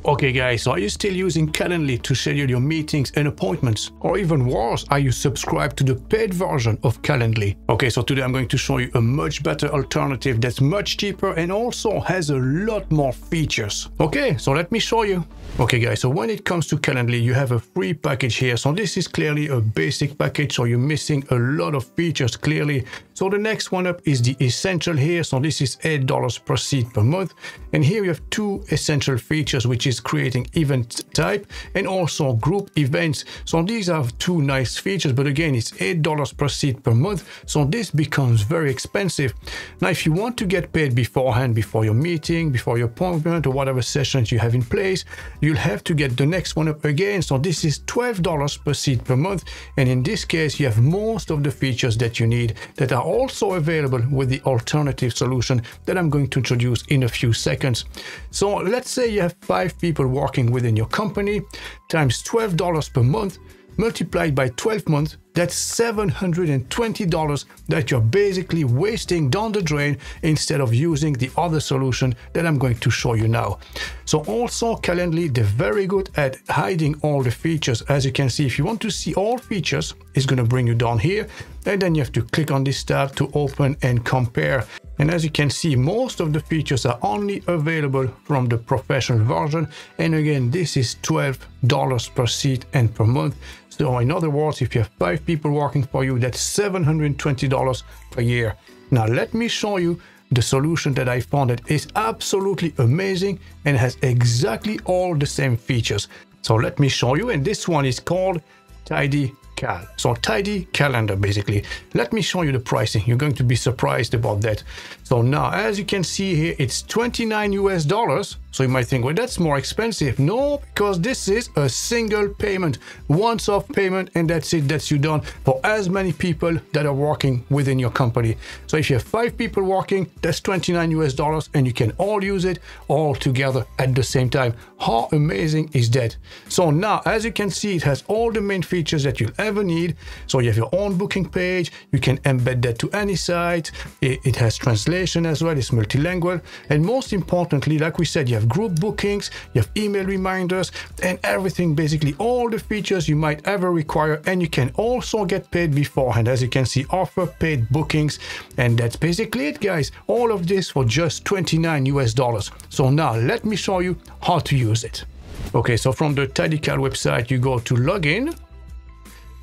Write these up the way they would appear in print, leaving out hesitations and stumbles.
Okay guys, so are you still using Calendly to schedule your meetings and appointments? Or even worse, are you subscribed to the paid version of Calendly? Okay, so today I'm going to show you a much better alternative that's much cheaper and also has a lot more features. Okay, so let me show you. Okay guys, so when it comes to Calendly, you have a free package here. So this is clearly a basic package, so you're missing a lot of features clearly. So the next one up is the essential here. So this is $8 per seat per month. And here you have two essential features, which is creating event type and also group events. So these are two nice features, but again, it's $8 per seat per month. So this becomes very expensive. Now, if you want to get paid beforehand, before your meeting, before your appointment or whatever sessions you have in place, you'll have to get the next one up again. So this is $12 per seat per month. And in this case, you have most of the features that you need that are also available with the alternative solution that I'm going to introduce in a few seconds. So let's say you have 5 people working within your company times $12 per month multiplied by 12 months. That's $720 that you're basically wasting down the drain instead of using the other solution that I'm going to show you now. So also Calendly, they're very good at hiding all the features. As you can see, if you want to see all features, it's going to bring you down here. And then you have to click on this tab to open and compare. And as you can see, most of the features are only available from the professional version. And again, this is $12 per seat and per month. So in other words, if you have 5 people working for you, that's $720 per year. Now, let me show you the solution that I found that is absolutely amazing and has exactly all the same features. So let me show you. And this one is called TidyCal. So Tidy Calendar, basically. Let me show you the pricing. You're going to be surprised about that. So now, as you can see here, it's $29 US. So you might think, well, that's more expensive. No, because this is a single payment, once-off payment, and that's it. That's you done for as many people that are working within your company. So if you have 5 people working, that's $29 US, and you can all use it all together at the same time. How amazing is that? So now, as you can see, it has all the main features that you'll ever need. So you have your own booking page. You can embed that to any site. It has translation as well. It's multilingual. And most importantly, like we said, you have group bookings, you have email reminders, and everything, basically all the features you might ever require. And you can also get paid beforehand. As you can see, offer paid bookings. And that's basically it, guys. All of this for just $29 US. So now let me show you how to use it. Okay, so from the TidyCal website, you go to login.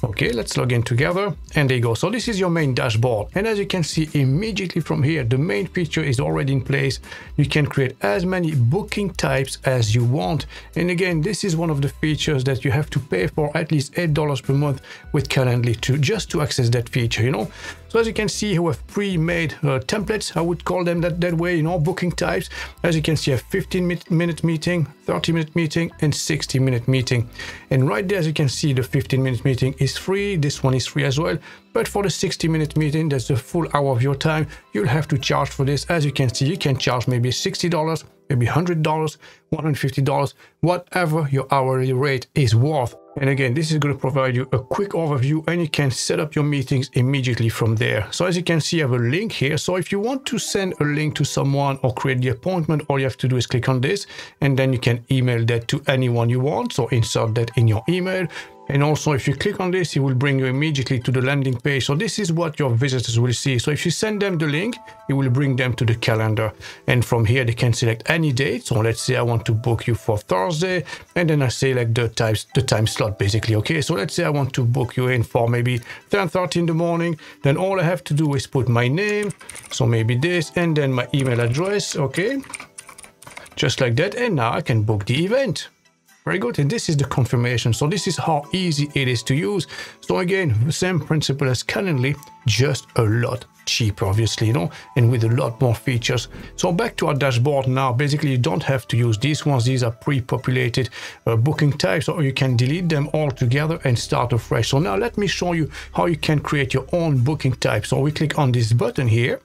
Okay, let's log in together, and there you go. So this is your main dashboard. And as you can see immediately from here, the main feature is already in place. You can create as many booking types as you want. And again, this is one of the features that you have to pay for at least $8 per month with Calendly just to access that feature, you know. So as you can see, we have pre-made templates, I would call them that way, you know, booking types. As you can see, a 15-minute meeting, 30-minute meeting, and 60-minute meeting. And right there, as you can see, the 15-minute meeting is free. This one is free as well. But for the 60-minute meeting, that's the full hour of your time. You'll have to charge for this. As you can see, you can charge maybe $60, maybe $100, $150, whatever your hourly rate is worth. And again, this is going to provide you a quick overview, and you can set up your meetings immediately from there. So as you can see, I have a link here. So if you want to send a link to someone or create the appointment, all you have to do is click on this, and then you can email that to anyone you want. So insert that in your email. And also, if you click on this, it will bring you immediately to the landing page. So this is what your visitors will see. So if you send them the link, it will bring them to the calendar. And from here, they can select any date. So let's say I want to book you for Thursday. And then I select the time slot, basically. Okay, so let's say I want to book you in for maybe 10:30 in the morning. Then all I have to do is put my name. So maybe this, and then my email address. Okay, just like that. And now I can book the event. Very good. And this is the confirmation. So this is how easy it is to use. So again, the same principle as Calendly, just a lot cheaper, obviously, you know, and with a lot more features. So back to our dashboard now. Basically, you don't have to use these ones. These are pre-populated booking types, or you can delete them all together and start afresh. So now let me show you how you can create your own booking type. So we click on this button here.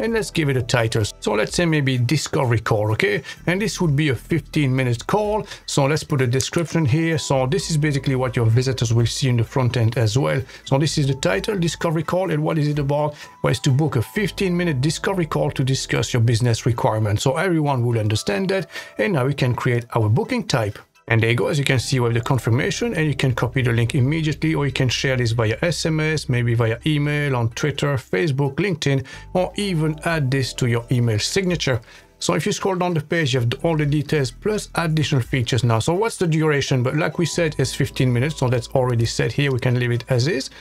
and let's give it a title. So let's say maybe discovery call, okay? And this would be a 15-minute call. So let's put a description here. So this is basically what your visitors will see in the front end as well. So this is the title, discovery call. And what is it about? Well, it's to book a 15-minute discovery call to discuss your business requirements. So everyone will understand that. And now we can create our booking type. And there you go, as you can see, we have the confirmation, and you can copy the link immediately, or you can share this via SMS, maybe via email, on Twitter, Facebook, LinkedIn, or even add this to your email signature. So if you scroll down the page, you have all the details plus additional features now. So what's the duration? But like we said, it's 15 minutes. So that's already set here. We can leave it as is.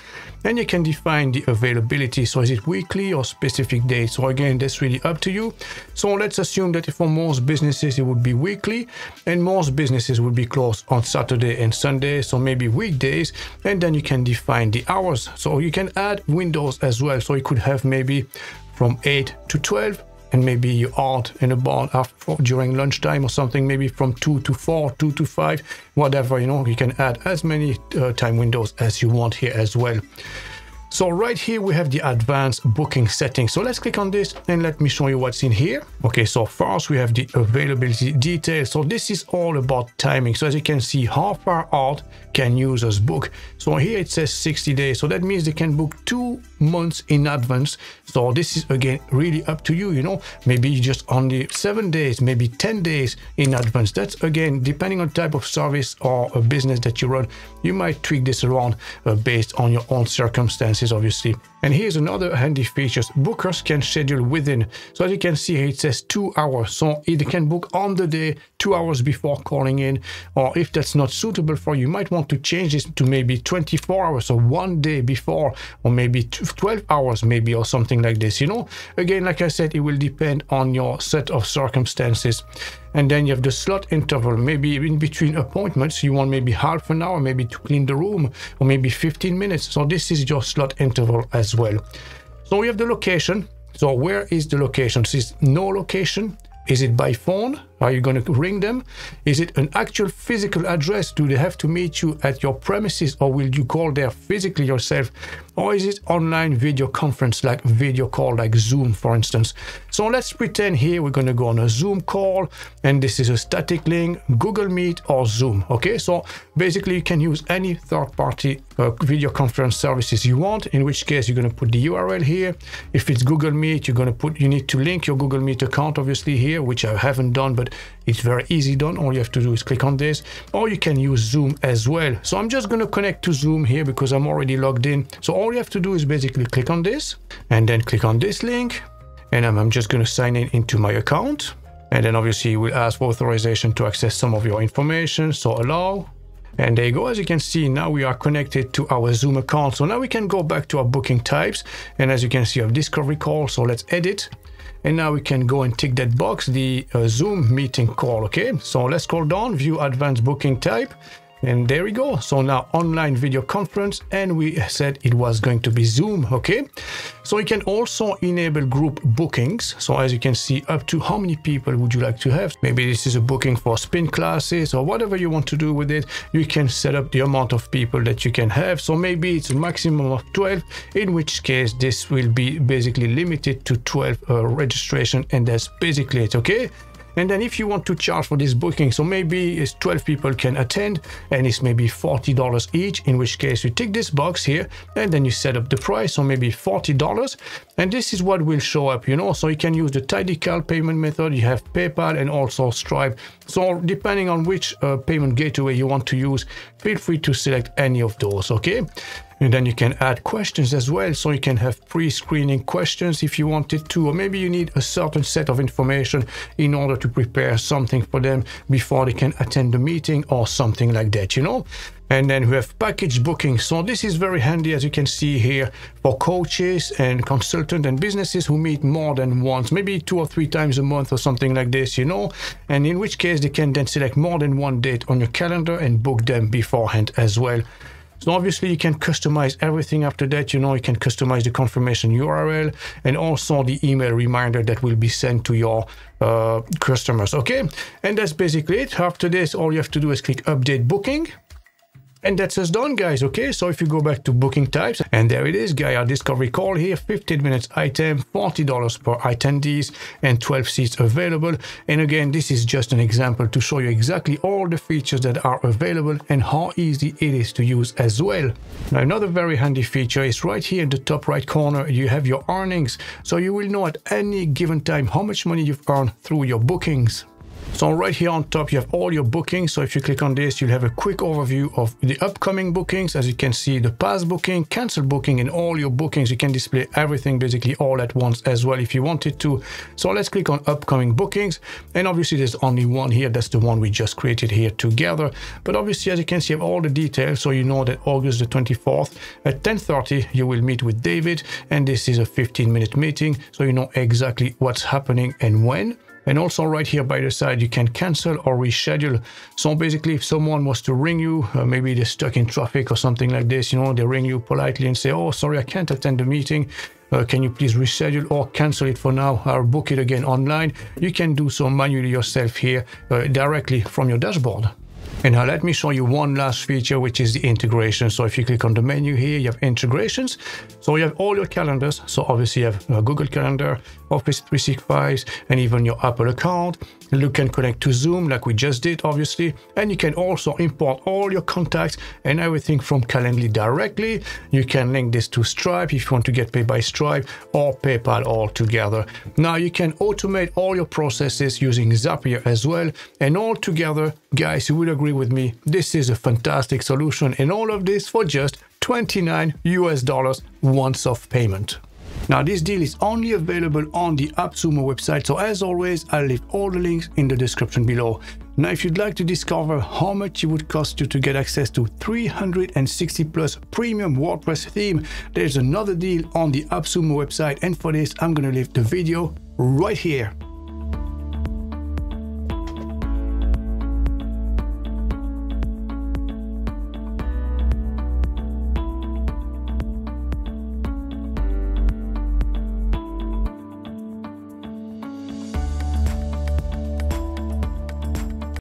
And you can define the availability. So is it weekly or specific days? So again, that's really up to you. So let's assume that for most businesses, it would be weekly, and most businesses would be closed on Saturday and Sunday. So maybe weekdays, and then you can define the hours. So you can add windows as well. So you could have maybe from 8 to 12. And maybe you add in about during lunchtime or something, maybe from 2 to 4, 2 to 5, whatever, you know, you can add as many time windows as you want here as well. So right here, we have the advanced booking settings. So let's click on this and let me show you what's in here. Okay, so first we have the availability details. So this is all about timing. So as you can see, how far out can users book? So here it says 60 days. So that means they can book 2 months in advance. So this is again really up to you, you know, maybe just only 7 days, maybe 10 days in advance. That's again, depending on the type of service or a business that you run, you might tweak this around based on your own circumstances, obviously. And here's another handy feature. Bookers can schedule within. So as you can see here, it says 2 hours. So they can book on the day, 2 hours before calling in. Or if that's not suitable for you, you might want to change this to maybe 24 hours, so 1 day before, or maybe 12 hours maybe, or something like this, you know. Again, like I said, it will depend on your set of circumstances. And then you have the slot interval. Maybe in between appointments, you want maybe half an hour, maybe to clean the room, or maybe 15 minutes. So this is your slot interval as well. So we have the location. So where is the location? So is no location? Is it by phone? Are you going to ring them? Is it an actual physical address? Do they have to meet you at your premises, or will you call there physically yourself? Or is it online video conference, like video call, like Zoom, for instance? So let's pretend here we're going to go on a Zoom call, and this is a static link, Google Meet or Zoom. Okay, so basically you can use any third-party video conference services you want, in which case you're going to put the URL here. If it's Google Meet, you need to link your Google Meet account, obviously here, which I haven't done, but it's very easy done. All you have to do is click on this, or you can use Zoom as well. So I'm just going to connect to Zoom here because I'm already logged in. So all you have to do is basically click on this and then click on this link. And I'm just going to sign in into my account. And then obviously you will ask for authorization to access some of your information. So allow. And there you go. As you can see, now we are connected to our Zoom account. So now we can go back to our booking types. And as you can see, I have discovery call. So let's edit. And now we can go and tick that box, the Zoom meeting call. Okay, so let's scroll down, view advanced booking type. And there we go. So now online video conference, and we said it was going to be Zoom. Okay, so you can also enable group bookings. So as you can see, up to how many people would you like to have? Maybe this is a booking for spin classes or whatever you want to do with it. You can set up the amount of people that you can have. So maybe it's a maximum of 12, in which case this will be basically limited to 12 registration, and that's basically it. Okay. And then if you want to charge for this booking, so maybe it's 12 people can attend, and it's maybe $40 each, in which case you tick this box here, and then you set up the price, so maybe $40. And this is what will show up, you know. So you can use the TidyCal payment method, you have PayPal and also Stripe. So depending on which payment gateway you want to use, feel free to select any of those, okay? And then you can add questions as well. So you can have pre-screening questions if you wanted to, or maybe you need a certain set of information in order to prepare something for them before they can attend the meeting or something like that, you know. And then we have package booking. So this is very handy, as you can see here, for coaches and consultants and businesses who meet more than once, maybe 2 or 3 times a month or something like this, you know. And in which case they can then select more than one date on your calendar and book them beforehand as well. So obviously you can customize everything after that, you know. You can customize the confirmation URL and also the email reminder that will be sent to your customers, okay? And that's basically it. After this, all you have to do is click update booking. And that's us done, guys. Okay, so if you go back to booking types, and there it is, guys, our discovery call here, 15 minutes item, $40 per attendees, and 12 seats available. And again, this is just an example to show you exactly all the features that are available and how easy it is to use as well. Now, another very handy feature is right here in the top right corner, you have your earnings. So you will know at any given time how much money you've earned through your bookings. So right here on top, you have all your bookings. So if you click on this, you'll have a quick overview of the upcoming bookings. As you can see, the past booking, cancel booking, and all your bookings. You can display everything basically all at once as well if you wanted to. So let's click on upcoming bookings. And obviously there's only one here. That's the one we just created here together. But obviously, as you can see, you have all the details. So you know that August the 24th at 10:30, you will meet with David. And this is a 15-minute meeting. So you know exactly what's happening and when. And also right here by the side, you can cancel or reschedule. So basically, if someone was to ring you, maybe they're stuck in traffic or something like this, you know, they ring you politely and say, oh, sorry, I can't attend the meeting. Can you please reschedule or cancel it for now or book it again online? You can do so manually yourself here directly from your dashboard. And now let me show you one last feature, which is the integration. So if you click on the menu here, you have integrations. So you have all your calendars. So obviously you have Google Calendar, Office 365, and even your Apple account. You can connect to Zoom like we just did, obviously. And you can also import all your contacts and everything from Calendly directly. You can link this to Stripe if you want to get paid by Stripe or PayPal altogether. Now you can automate all your processes using Zapier as well. And all together, guys, you will agree with me, this is a fantastic solution, and all of this for just $29 US once off payment. Now this deal is only available on the AppSumo website, so as always I'll leave all the links in the description below. Now if you'd like to discover how much it would cost you to get access to 360 plus premium WordPress theme, there's another deal on the AppSumo website, and for this I'm gonna leave the video right here.